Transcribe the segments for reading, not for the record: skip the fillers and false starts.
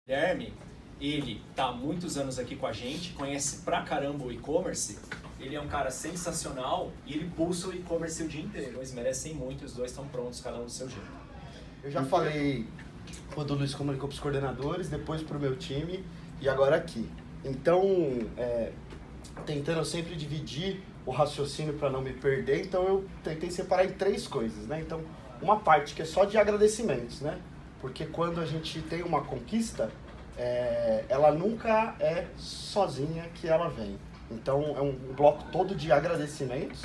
Guilherme, ele tá há muitos anos aqui com a gente, conhece pra caramba o e-commerce, ele é um cara sensacional e ele pulsa o e-commerce o dia inteiro. Eles merecem muito, os dois estão prontos, cada um do seu jeito. Eu já falei quando o Luiz comunicou para os coordenadores, depois para o meu time e agora aqui. Então, tentando sempre dividir o raciocínio para não me perder, então eu tentei separar em 3 coisas, né? Então, uma parte que é só de agradecimentos, né? Porque quando a gente tem uma conquista, ela nunca é sozinha que ela vem. Então, é um bloco todo de agradecimentos.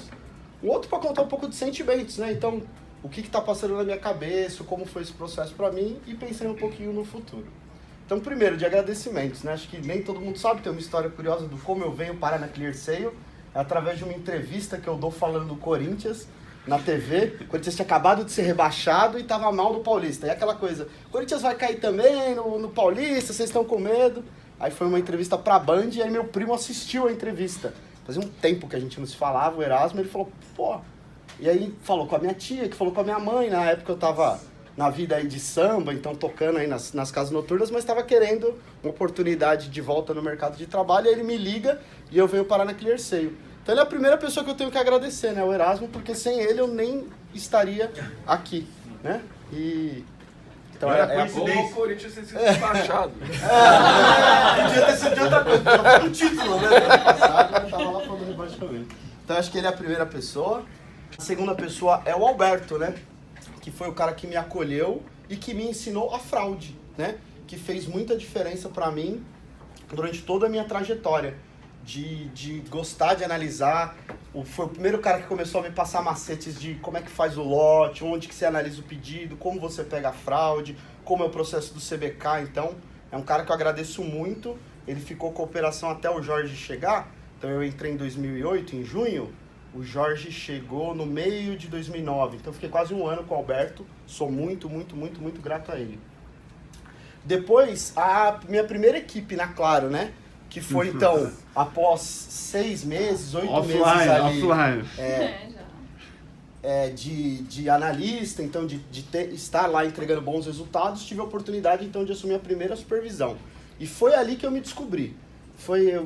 O outro para contar um pouco de sentimentos, né? Então, o que está passando na minha cabeça, como foi esse processo para mim e pensei um pouquinho no futuro. Então, primeiro, de agradecimentos, né? Acho que nem todo mundo sabe, tem uma história curiosa do como eu venho parar na ClearSale, através de uma entrevista que eu dou falando do Corinthians na TV. O Corinthians tinha acabado de ser rebaixado e estava mal no Paulista. E aquela coisa, o Corinthians vai cair também no Paulista, vocês estão com medo? Aí foi uma entrevista pra Band e aí meu primo assistiu a entrevista. Fazia um tempo que a gente não se falava, o Erasmo, ele falou, pô... E aí falou com a minha tia, que falou com a minha mãe, na época eu tava na vida aí de samba, então tocando aí nas casas noturnas, mas estava querendo uma oportunidade de volta no mercado de trabalho, e aí ele me liga e eu venho parar na ClearSale. Então ele é a primeira pessoa que eu tenho que agradecer, né, o Erasmo, porque sem ele eu nem estaria aqui, né? E... Então o Corinthians ter sido despachado. Podia ter sido de outra coisa, já foi o título, né? Ano passado eu tava lá falando rebaixamento. Então acho que ele é a primeira pessoa. A segunda pessoa é o Alberto, né? Que foi o cara que me acolheu e que me ensinou a fraude, né? Que fez muita diferença pra mim durante toda a minha trajetória. De gostar de analisar. Foi o primeiro cara que começou a me passar macetes de como é que faz o lote, onde que você analisa o pedido, como você pega a fraude, como é o processo do CBK. Então, é um cara que eu agradeço muito. Ele ficou com a operação até o Jorge chegar. Então, eu entrei em 2008, em junho. O Jorge chegou no meio de 2009. Então, eu fiquei quase um ano com o Alberto. Sou muito, muito, muito, muito grato a ele. Depois, a minha primeira equipe na Claro, né? Que foi, então, após 6 meses, 8 meses ali... Offline. De analista, então, de estar lá entregando bons resultados, tive a oportunidade, então, de assumir a primeira supervisão. E foi ali que eu me descobri.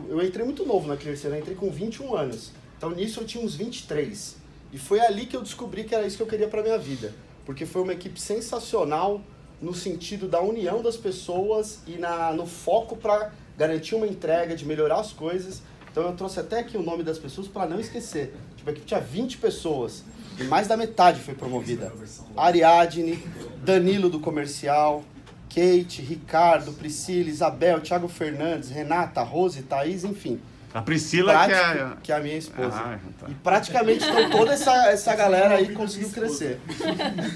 Eu entrei muito novo na ClearSale, eu entrei com 21 anos. Então, nisso eu tinha uns 23. E foi ali que eu descobri que era isso que eu queria para minha vida. Porque foi uma equipe sensacional no sentido da união das pessoas e no foco para garantir uma entrega, de melhorar as coisas. Então eu trouxe até aqui o nome das pessoas para não esquecer. Tipo, a equipe tinha 20 pessoas e mais da metade foi promovida. Ariadne, Danilo do comercial, Kate, Ricardo, Priscila, Isabel, Thiago Fernandes, Renata, Rose, Thaís, enfim. A Priscila que é a minha esposa. Tá. E praticamente então, toda essa galera aí conseguiu crescer.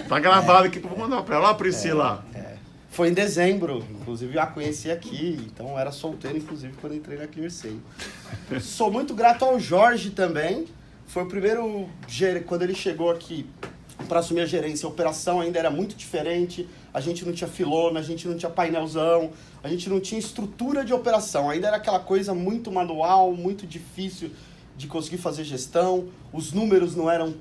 Tá gravado aqui, vou mandar pra ela, a Priscila. Foi em dezembro, inclusive eu a conheci aqui, então eu era solteiro, inclusive, quando entrei na ClearSale. Sou muito grato ao Jorge também, foi o primeiro, quando ele chegou aqui para assumir a gerência, a operação ainda era muito diferente, a gente não tinha filona, a gente não tinha painelzão, a gente não tinha estrutura de operação, ainda era aquela coisa muito manual, muito difícil de conseguir fazer gestão, os números não eram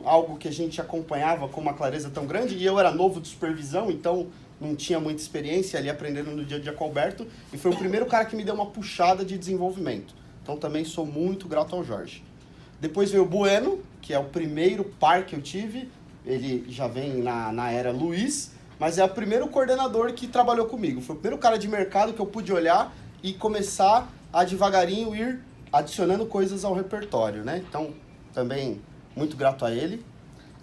algo que a gente acompanhava com uma clareza tão grande, e eu era novo de supervisão, então não tinha muita experiência ali aprendendo no dia a dia com o Alberto, e foi o primeiro cara que me deu uma puxada de desenvolvimento. Então também sou muito grato ao Jorge. Depois veio o Bueno, que é o primeiro par que eu tive, ele já vem na era Luiz, mas é o primeiro coordenador que trabalhou comigo. Foi o primeiro cara de mercado que eu pude olhar e começar a devagarinho ir adicionando coisas ao repertório, né? Então, também muito grato a ele.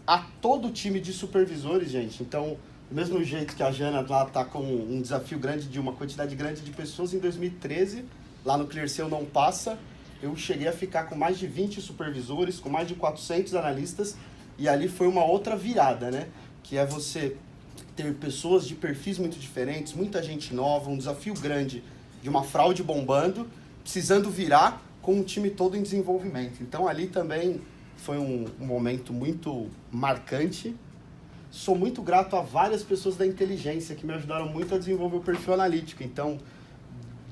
A todo o time de supervisores, gente. Então, do mesmo jeito que a Jana lá está com um desafio grande de uma quantidade grande de pessoas, em 2013, lá no ClearSale Não Passa, eu cheguei a ficar com mais de 20 supervisores, com mais de 400 analistas, e ali foi uma outra virada, né? Que é você ter pessoas de perfis muito diferentes, muita gente nova, um desafio grande de uma fraude bombando, precisando virar com um time todo em desenvolvimento. Então ali também foi um momento muito marcante. Sou muito grato a várias pessoas da inteligência que me ajudaram muito a desenvolver o perfil analítico. Então,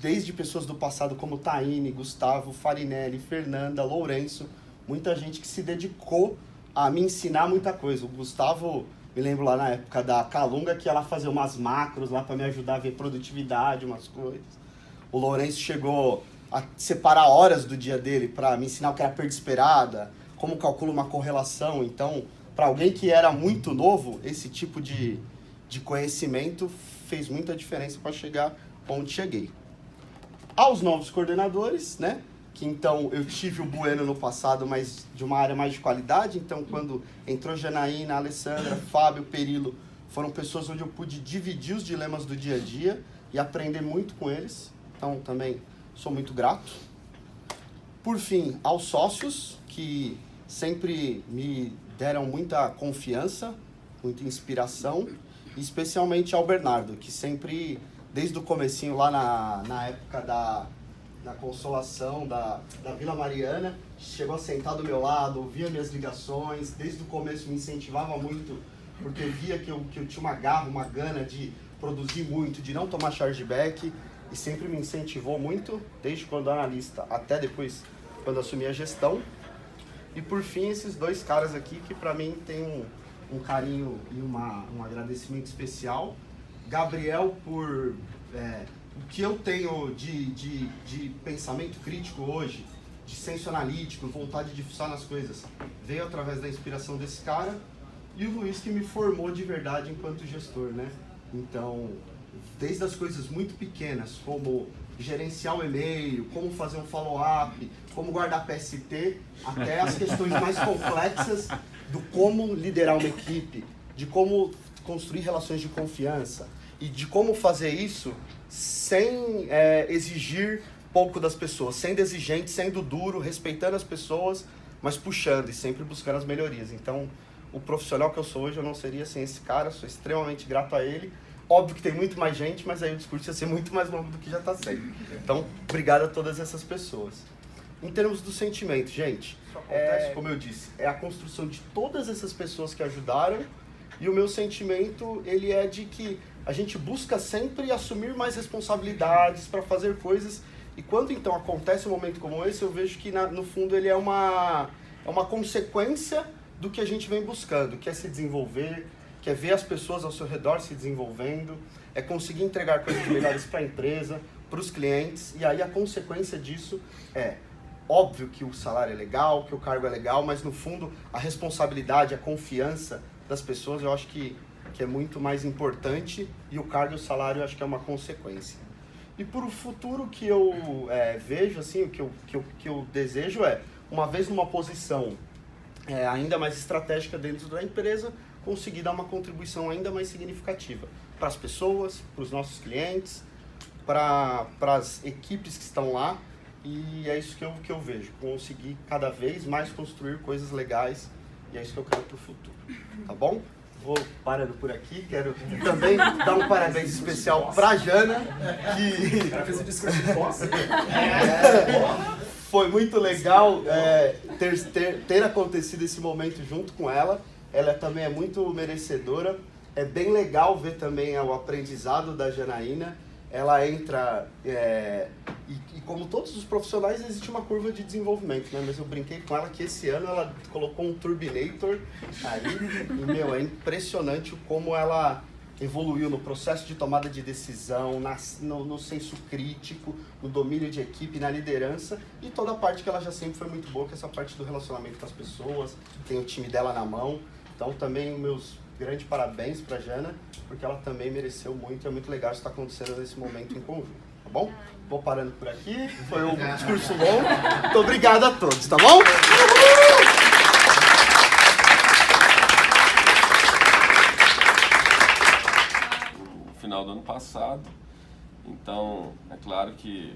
desde pessoas do passado como Taine, Gustavo, Farinelli, Fernanda, Lourenço, muita gente que se dedicou a me ensinar muita coisa. O Gustavo Me lembro lá na época da Calunga que ela fazia umas macros lá para me ajudar a ver produtividade, umas coisas. O Lourenço chegou a separar horas do dia dele para me ensinar o que era perda esperada, como calcula uma correlação. Então, para alguém que era muito novo, esse tipo de conhecimento fez muita diferença para chegar onde cheguei. Aos novos coordenadores, né? Que então eu tive o Bueno no passado, mas de uma área mais de qualidade. Então, quando entrou Janaína, Alessandra, Fábio, Perilo, foram pessoas onde eu pude dividir os dilemas do dia a dia e aprender muito com eles. Então, também sou muito grato. Por fim, aos sócios, que sempre me deram muita confiança, muita inspiração, e especialmente ao Bernardo, que sempre, desde o comecinho lá na época da Consolação, da Vila Mariana, chegou a sentar do meu lado, ouvia minhas ligações, desde o começo me incentivava muito, porque via que eu tinha uma garra, uma gana de produzir muito, de não tomar chargeback, e sempre me incentivou muito, desde quando analista até depois, quando assumi a gestão. E por fim, esses dois caras aqui, que para mim tem um carinho e um agradecimento especial. Gabriel por... o que eu tenho de pensamento crítico hoje, de senso analítico, vontade de fuçar nas coisas, veio através da inspiração desse cara. E o Luiz, que me formou de verdade enquanto gestor, né? Então, desde as coisas muito pequenas, como gerenciar o e-mail, como fazer um follow-up, como guardar PST, até as questões mais complexas do como liderar uma equipe, de como construir relações de confiança e de como fazer isso sem exigir pouco das pessoas, sendo exigente, sendo duro, respeitando as pessoas, mas puxando e sempre buscando as melhorias. Então, o profissional que eu sou hoje, eu não seria sem esse cara, sou extremamente grato a ele. Óbvio que tem muito mais gente, mas aí o discurso ia ser muito mais longo do que já está sendo. Então, obrigado a todas essas pessoas. Em termos do sentimento, gente, isso acontece, como eu disse, é a construção de todas essas pessoas que ajudaram, e o meu sentimento, ele é de que a gente busca sempre assumir mais responsabilidades para fazer coisas, e quando então acontece um momento como esse, eu vejo que no fundo ele é uma consequência do que a gente vem buscando, que é se desenvolver, que é ver as pessoas ao seu redor se desenvolvendo, é conseguir entregar coisas melhores para a empresa, para os clientes, e aí a consequência disso é óbvio que o salário é legal, que o cargo é legal, mas no fundo a responsabilidade, a confiança das pessoas eu acho que é muito mais importante, e o cargo e o salário eu acho que é uma consequência. E por o futuro que eu vejo, assim, o que eu desejo é, uma vez numa posição ainda mais estratégica dentro da empresa, conseguir dar uma contribuição ainda mais significativa para as pessoas, para os nossos clientes, para as equipes que estão lá, e é isso que eu vejo, conseguir cada vez mais construir coisas legais, e é isso que eu quero para o futuro, tá bom? Vou parando por aqui, quero também dar um parabéns especial para a Jana, que... O cara fez o discurso de posse. Foi muito legal ter acontecido esse momento junto com ela. Ela também é muito merecedora. É bem legal ver também o aprendizado da Janaína. Ela entra, e como todos os profissionais, existe uma curva de desenvolvimento, né? Mas eu brinquei com ela que esse ano ela colocou um Turbinator aí, e, é impressionante como ela evoluiu no processo de tomada de decisão, no senso crítico, no domínio de equipe, na liderança, e toda a parte que ela já sempre foi muito boa, que é essa parte do relacionamento com as pessoas, tem o time dela na mão. Então também meus grandes parabéns para a Jana, porque ela também mereceu muito, é muito legal isso estar acontecendo nesse momento em conjunto, tá bom? Vou parando por aqui, foi um discurso longo, muito obrigado a todos, tá bom? Final do ano passado, então é claro que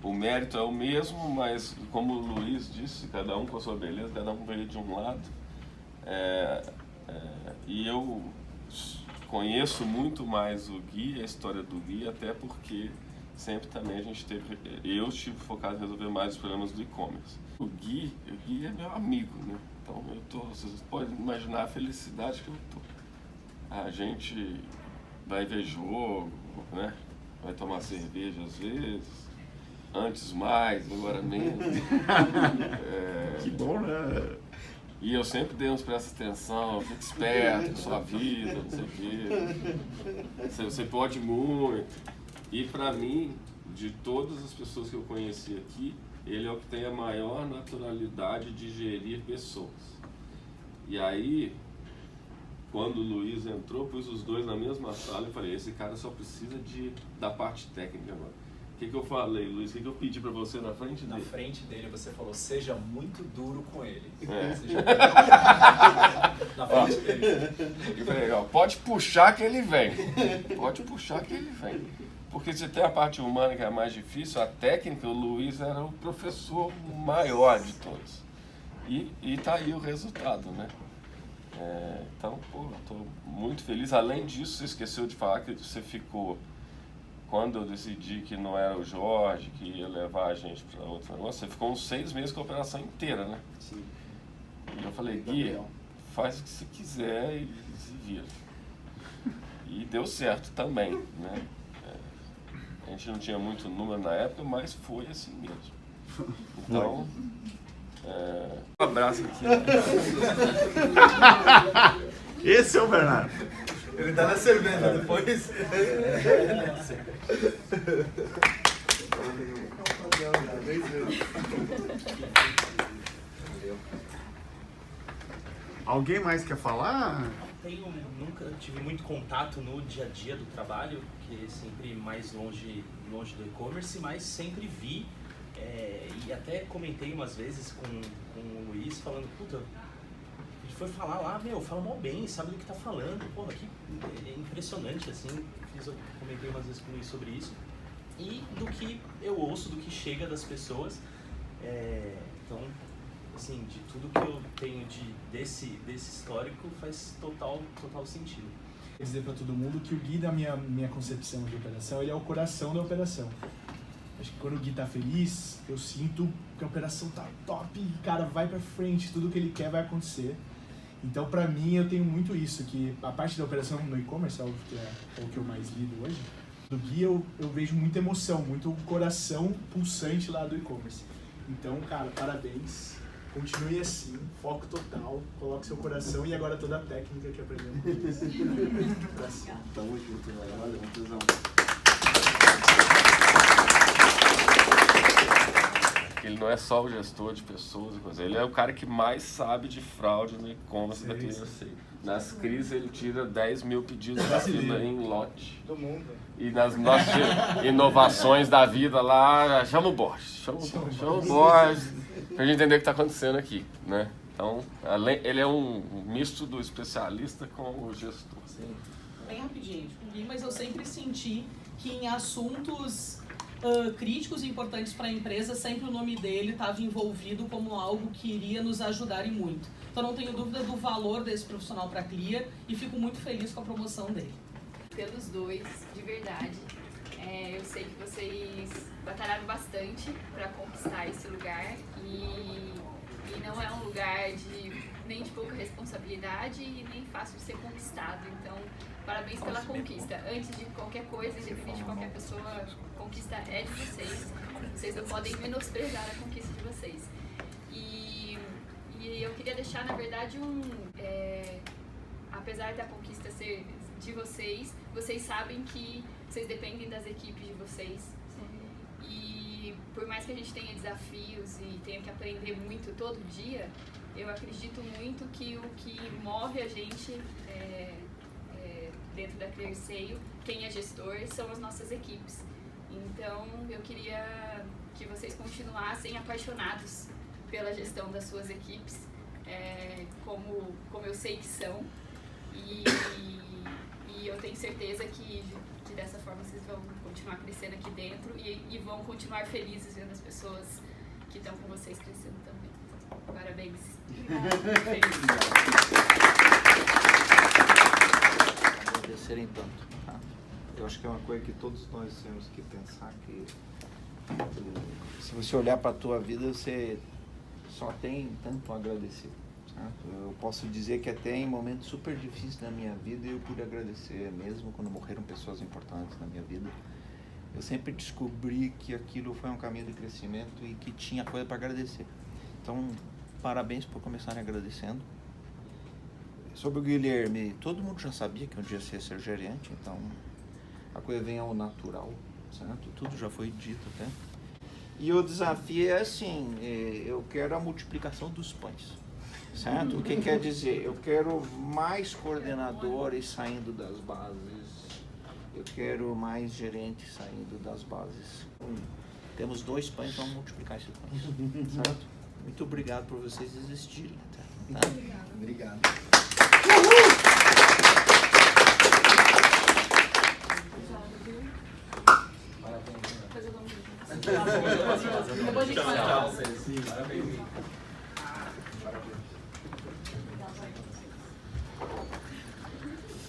o mérito é o mesmo, mas como o Luiz disse, cada um com a sua beleza, cada um veio de um lado, e eu conheço muito mais o Gui, a história do Gui, até porque sempre também eu estive focado em resolver mais os problemas do e-commerce. O Gui é meu amigo, né? Então vocês podem imaginar a felicidade que eu tô. A gente vai ver jogo, né? Vai tomar cerveja às vezes, antes mais, agora menos. Que bom, né? E eu sempre dei uns presta atenção, fica esperto com sua vida, não sei o quê. Você pode muito. E pra mim, de todas as pessoas que eu conheci aqui, ele é o que tem a maior naturalidade de gerir pessoas. E aí, quando o Luiz entrou, pus os dois na mesma sala e falei, esse cara só precisa da parte técnica agora. O que eu falei, Luiz? O que eu pedi pra você na frente dele? Na frente dele você falou, seja muito duro com ele. É. Seja na frente dele. Eu falei, ó, pode puxar que ele vem. Pode puxar que ele vem. Porque se tem a parte humana que é a mais difícil, a técnica, o Luiz era o professor maior de todos. E tá aí o resultado, né? Então, pô, eu tô muito feliz. Além disso, você esqueceu de falar que você ficou... Quando eu decidi que não era o Jorge que ia levar a gente para outro negócio, você ficou uns 6 meses com a operação inteira, né? Sim. E eu falei, Gui, faz o que você quiser e se vira. E deu certo também, né? A gente não tinha muito número na época, mas foi assim mesmo. Então, um abraço aqui. Esse é o Bernardo. Ele tá na cerveja depois. Alguém mais quer falar? Nunca tive muito contato no dia a dia do trabalho, que é sempre mais longe do e-commerce, mas sempre vi e até comentei umas vezes com o Luiz falando, puta, ele foi falar lá, fala mal bem, sabe do que tá falando, porra, que é impressionante, assim, comentei umas vezes com o Luiz sobre isso, e do que eu ouço, do que chega das pessoas, então, assim, de tudo que eu tenho desse histórico faz total sentido. Quer dizer para todo mundo que o Gui, da minha concepção de operação, ele é o coração da operação. Acho que quando o Gui tá feliz, eu sinto que a operação tá top e, cara, vai pra frente, tudo que ele quer vai acontecer. Então, pra mim, eu tenho muito isso, que a parte da operação no e-commerce, é o que eu mais lido hoje, do Gui eu vejo muita emoção, muito coração pulsante lá do e-commerce. Então, cara, parabéns. Continue assim, foco total, coloque seu coração e agora toda a técnica que aprendemos. Tamo junto, velho. Valeu, tesão. Ele não é só o gestor de pessoas, ele é o cara que mais sabe de fraude no e-commerce da ClearSale. Nas crises ele tira 10 mil pedidos da fila em lote. Do mundo. E nas nossas inovações da vida lá, chama o Borges, chama o Borges, pra gente entender o que está acontecendo aqui, né? Então, ele é um misto do especialista com o gestor. Sim. Bem rapidinho, mas eu sempre senti que em assuntos críticos e importantes para a empresa, sempre o nome dele estava envolvido como algo que iria nos ajudar e muito. Então não tenho dúvida do valor desse profissional para a Clear e fico muito feliz com a promoção dele. Pelos dois, de verdade. Eu sei que vocês batalharam bastante para conquistar esse lugar e não é um lugar nem de pouca responsabilidade e nem fácil de ser conquistado. Então, parabéns pela conquista. Antes de qualquer coisa, independente de qualquer pessoa, a conquista é de vocês. Vocês não podem menosprezar a conquista de vocês. E eu queria deixar, na verdade, apesar da conquista ser de vocês, vocês sabem que vocês dependem das equipes de vocês. E por mais que a gente tenha desafios e tenha que aprender muito todo dia, eu acredito muito que o que move a gente dentro da ClearSale, quem é gestor, são as nossas equipes. Então eu queria que vocês continuassem apaixonados pela gestão das suas equipes, como eu sei que são. E eu tenho certeza que dessa forma vocês vão continuar crescendo aqui dentro e vão continuar felizes vendo as pessoas que estão com vocês crescendo também. Parabéns. Agradecerem tanto. Tá? Eu acho que é uma coisa que todos nós temos que pensar que se você olhar para a tua vida, você só tem tanto a agradecer. Eu posso dizer que até em momentos super difíceis da minha vida eu pude agradecer, mesmo quando morreram pessoas importantes na minha vida. Eu sempre descobri que aquilo foi um caminho de crescimento e que tinha coisa para agradecer. Então, parabéns por começarem agradecendo. Sobre o Guilherme, todo mundo já sabia que um dia você ia ser gerente, então a coisa vem ao natural, certo? Tudo já foi dito até. E o desafio é assim, eu quero a multiplicação dos pães, certo? O que quer dizer? Eu quero mais coordenadores saindo das bases, eu quero mais gerentes saindo das bases. Temos 2 pães, vamos multiplicar esses pães, certo? Muito obrigado por vocês existirem. Tá? Obrigado. Depois a gente faz. Parabéns.